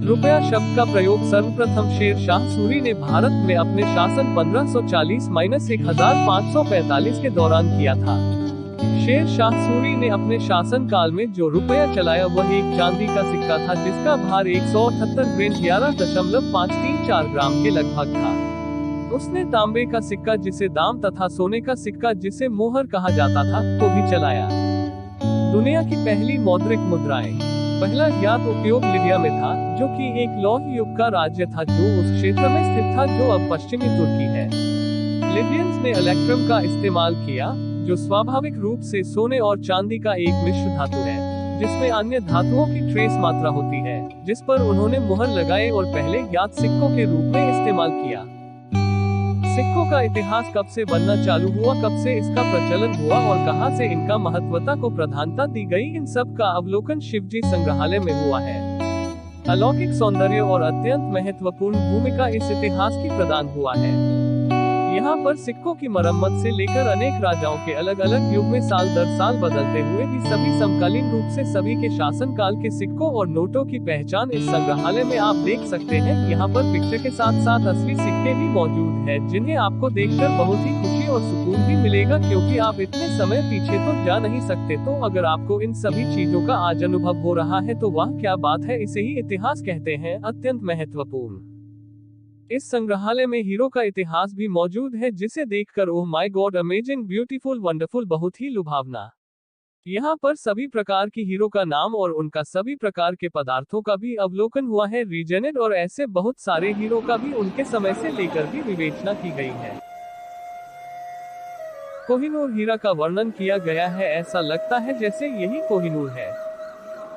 रुपया शब्द का प्रयोग सर्वप्रथम शेर शाह सूरी ने भारत में अपने शासन 1540-1545 के दौरान किया था। शेर शाह सूरी ने अपने शासन काल में जो रुपया चलाया वह एक चांदी का सिक्का था, जिसका भार 178 ग्रेन 11.534 ग्राम के लगभग था। उसने तांबे का सिक्का जिसे दाम तथा सोने का सिक्का जिसे मोहर कहा जाता था को भी चलाया। दुनिया की पहली मौद्रिक मुद्राएं। पहला ज्ञात उपयोग लिबिया में था, जो कि एक लौह युग का राज्य था जो उस क्षेत्र में स्थित था जो अब पश्चिमी तुर्की है। लिबियंस ने इलेक्ट्रम का इस्तेमाल किया, जो स्वाभाविक रूप से सोने और चांदी का एक मिश्र धातु है, जिसमें अन्य धातुओं की ट्रेस मात्रा होती है, जिस पर उन्होंने मुहर लगाए और पहले ज्ञात सिक्कों के रूप में इस्तेमाल किया। सिक्कों का इतिहास कब से बनना चालू हुआ, कब से इसका प्रचलन हुआ और कहां से इनका महत्वता को प्रधानता दी गई, इन सब का अवलोकन शिवजी संग्रहालय में हुआ है। अलौकिक सौंदर्य और अत्यंत महत्वपूर्ण भूमिका इस इतिहास की प्रदान हुआ है। यहाँ पर सिक्कों की मरम्मत से लेकर अनेक राजाओं के अलग अलग युग में साल दर साल बदलते हुए भी सभी समकालीन रूप से सभी के शासन काल के सिक्कों और नोटों की पहचान इस संग्रहालय में आप देख सकते हैं। यहाँ पर पिक्चर के साथ साथ असली सिक्के भी मौजूद हैं, जिन्हें आपको देखकर बहुत ही खुशी और सुकून भी मिलेगा, क्योंकि आप इतने समय पीछे तो जा नहीं सकते। तो अगर आपको इन सभी चीजों का आज अनुभव हो रहा है तो वह क्या बात है, इसे ही इतिहास कहते हैं, अत्यंत महत्वपूर्ण। इस संग्रहालय में हीरो का इतिहास भी मौजूद है, जिसे देखकर oh my God, amazing, beautiful, wonderful, बहुत ही लुभावना। यहाँ पर सभी प्रकार की हीरो का नाम और उनका सभी प्रकार के पदार्थों का भी अवलोकन हुआ है। रीजनेड और ऐसे बहुत सारे हीरो का भी उनके समय से लेकर भी विवेचना की गई है। कोहिनूर हीरा का वर्णन किया गया है, ऐसा लगता है जैसे यही कोहिनूर है।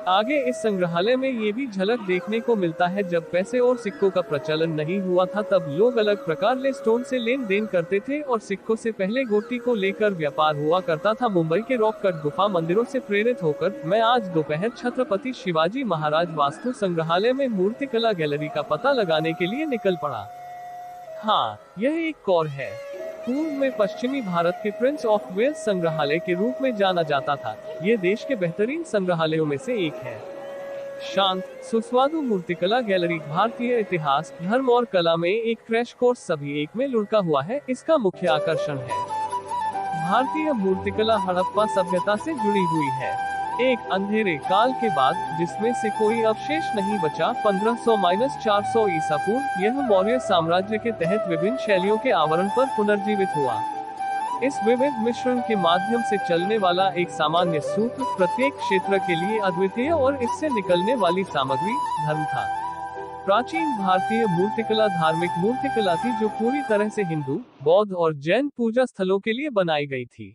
आगे इस संग्रहालय में ये भी झलक देखने को मिलता है, जब पैसे और सिक्कों का प्रचलन नहीं हुआ था तब लोग अलग प्रकार ले स्टोन से लेन देन करते थे और सिक्कों से पहले गोटी को लेकर व्यापार हुआ करता था। मुंबई के रॉक कट गुफा मंदिरों से प्रेरित होकर मैं आज दोपहर छत्रपति शिवाजी महाराज वास्तु संग्रहालय में मूर्तिकला गैलरी का पता लगाने के लिए निकल पड़ा। हाँ, यह एक कौर है। पूर्व में पश्चिमी भारत के प्रिंस ऑफ वेल्स संग्रहालय के रूप में जाना जाता था। ये देश के बेहतरीन संग्रहालयों में से एक है। शांत, सुस्वादु मूर्तिकला गैलरी भारतीय इतिहास, धर्म और कला में एक क्रैश कोर्स सभी एक में लुढ़का हुआ है। इसका मुख्य आकर्षण है भारतीय मूर्तिकला हड़प्पा सभ्यता से जुड़ी हुई है, एक अंधेरे काल के बाद जिसमें से कोई अवशेष नहीं बचा। 1500-400 ईसा पूर्व यह मौर्य साम्राज्य के तहत विभिन्न शैलियों के आवरण पर पुनर्जीवित हुआ। इस विविध मिश्रण के माध्यम से चलने वाला एक सामान्य सूत्र प्रत्येक क्षेत्र के लिए अद्वितीय और इससे निकलने वाली सामग्री धर्म था। प्राचीन भारतीय मूर्तिकला धार्मिक मूर्तिकला थी जो पूरी तरह से हिंदू, बौद्ध और जैन पूजा स्थलों के लिए बनाई गई थी।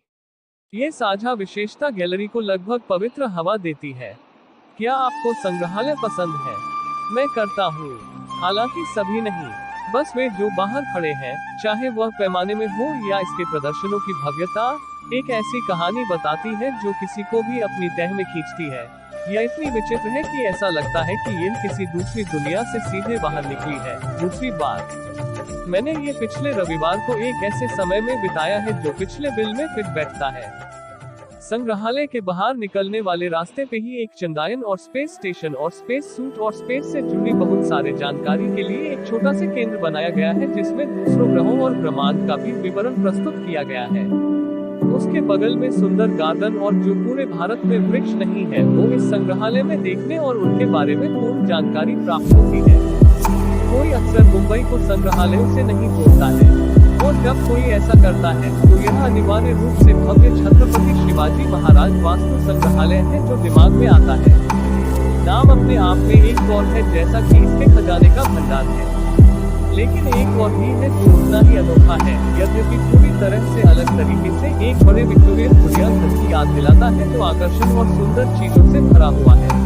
ये साझा विशेषता गैलरी को लगभग पवित्र हवा देती है। क्या आपको संग्रहालय पसंद है? मैं करता हूँ, हालांकि सभी नहीं, बस वे जो बाहर खड़े हैं, चाहे वह पैमाने में हो या इसके प्रदर्शनों की भव्यता एक ऐसी कहानी बताती है जो किसी को भी अपनी तह में खींचती है। यह इतनी विचित्र है कि ऐसा लगता है कि यह किसी दूसरी दुनिया से सीधे बाहर निकली है। दूसरी बात, मैंने ये पिछले रविवार को एक ऐसे समय में बिताया है जो पिछले बिल में फिट बैठता है। संग्रहालय के बाहर निकलने वाले रास्ते पे ही एक चंदायन और स्पेस स्टेशन और स्पेस सूट और स्पेस से जुड़ी बहुत सारे जानकारी के लिए एक छोटा सा केंद्र बनाया गया है, जिसमें दूसरों ग्रहों और ब्रह्मांड का भी विवरण प्रस्तुत किया गया है। उसके बगल में सुंदर गार्डन और जो पूरे भारत में वृक्ष नहीं है वो इस संग्रहालय में देखने और उनके बारे में पूर्ण जानकारी प्राप्त होती है। कोई अक्सर मुंबई को संग्रहालयों से नहीं जोड़ता है और जब कोई ऐसा करता है तो यह अनिवार्य रूप से भव्य छत्रपति शिवाजी महाराज वास्तु संग्रहालय है जो दिमाग में आता है। नाम अपने आप में एक और है, जैसा कि इसके खजाने का भंडार है, लेकिन एक और भी है जो उतना ही अनोखा है, यद्यपि पूरी तरह से अलग तरीके से। एक बड़े विक्टोरियन बुनियाद की याद दिलाता है जो आकर्षण और सुंदर चीजों से भरा हुआ है।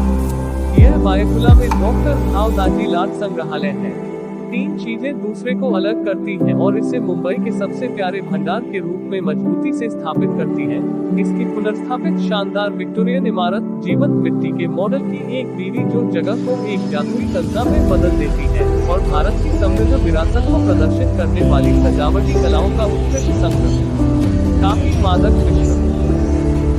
यह बायकुला में डॉक्टर भावदाजी लाल संग्रहालय है। तीन चीजें दूसरे को अलग करती हैं और इसे मुंबई के सबसे प्यारे भंडार के रूप में मजबूती से स्थापित करती है। इसकी पुनर्स्थापित शानदार विक्टोरियन इमारत जीवंत मिट्टी के मॉडल की एक बीवी जो जगह को एक जादुई कल्पना में बदल देती है और भारत की समृद्ध विरासत को प्रदर्शित करने वाली सजावटी कलाओं का उत्कृष्ट संग्रह। काफी मादक मिश्रण।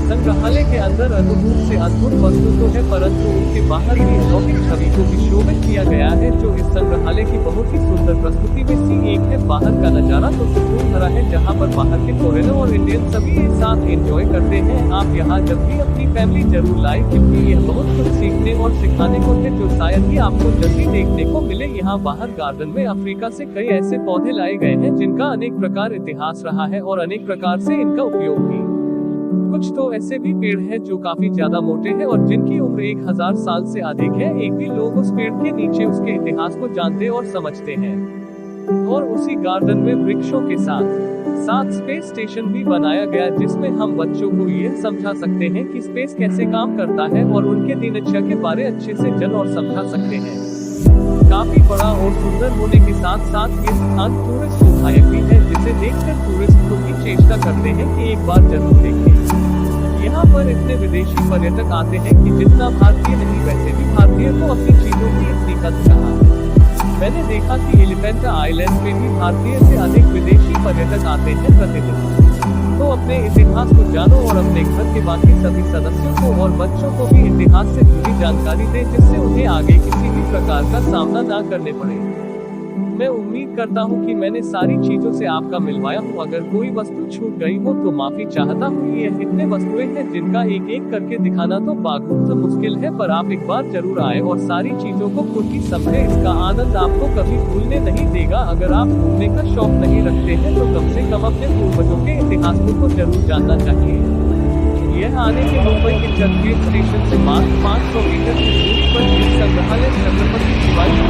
संग्रहालय के अंदर अद्भुत से अद्भुत वस्तु तो है, परंतु उनके बाहर की अलौकिक छवि को भी शोभित किया गया है जो इस संग्रहालय की बहुत ही सुंदर प्रस्तुति में से एक है। बाहर का नजारा तो सुकून भरा है, जहाँ पर बाहर के फॉरेनर और इंडियन सभी एक साथ एंजॉय करते हैं। आप यहाँ जब भी अपनी फैमिली जरूर लाए, क्योंकि यह बहुत कुछ सीखने और सिखाने को है जो शायद ही आपको जल्दी देखने को मिले। यहाँ बाहर गार्डन में अफ्रीका से कई ऐसे पौधे लाए गए हैं जिनका अनेक प्रकार इतिहास रहा है और अनेक प्रकार से इनका उपयोग भी। कुछ तो ऐसे भी पेड़ हैं जो काफी ज्यादा मोटे हैं और जिनकी उम्र 1000 साल से अधिक है। एक भी लोग उस पेड़ के नीचे उसके इतिहास को जानते और समझते हैं। और उसी गार्डन में वृक्षों के साथ स्पेस स्टेशन भी बनाया गया, जिसमें हम बच्चों को यह समझा सकते हैं कि स्पेस कैसे काम करता है और उनके दिनचर्या के बारे अच्छे से जन और समझा सकते हैं। काफी बड़ा और सुंदर होने के साथ साथ ये स्थान टूरिस्ट सहायक भी है, जिसे देखकर टूरिस्ट तो भी चेष्टा करते हैं कि एक बार जरूर देखें। यहाँ पर इतने विदेशी पर्यटक आते हैं कि जितना भारतीय नहीं वैसे भी भारतीय को अपनी चीजों की इतनी कद्र कहा। मैंने देखा कि एलिफेंटा आइलैंड में भी भारतीय से अधिक विदेशी पर्यटक आते हैं प्रतिदिन। तो अपने इतिहास को जानो और अपने घर के बाकी सभी सदस्यों को और बच्चों को भी इतिहास से जुड़ी जानकारी दें, जिससे उन्हें आगे किसी भी प्रकार का सामना ना करने पड़े। मैं उम्मीद करता हूँ कि मैंने सारी चीजों से आपका मिलवाया हूँ। अगर कोई वस्तु छूट गई हो तो माफी चाहता हूँ। ये इतने वस्तुएं हैं जिनका एक एक करके दिखाना तो बागुत मुश्किल है, पर आप एक बार जरूर आए और सारी चीजों को खुद ही समझे। इसका आनंद आपको कभी भूलने नहीं देगा। अगर आप घूमने का शौक नहीं रखते हैं तो कम से कम अपने पूर्वजों के इतिहास को जरूर जानना चाहिए। यह आने के मुंबई के चर्चगेट स्टेशन से मात्र 500 मीटर की दूरी पर संग्रहालय छत्रपति शिवाजी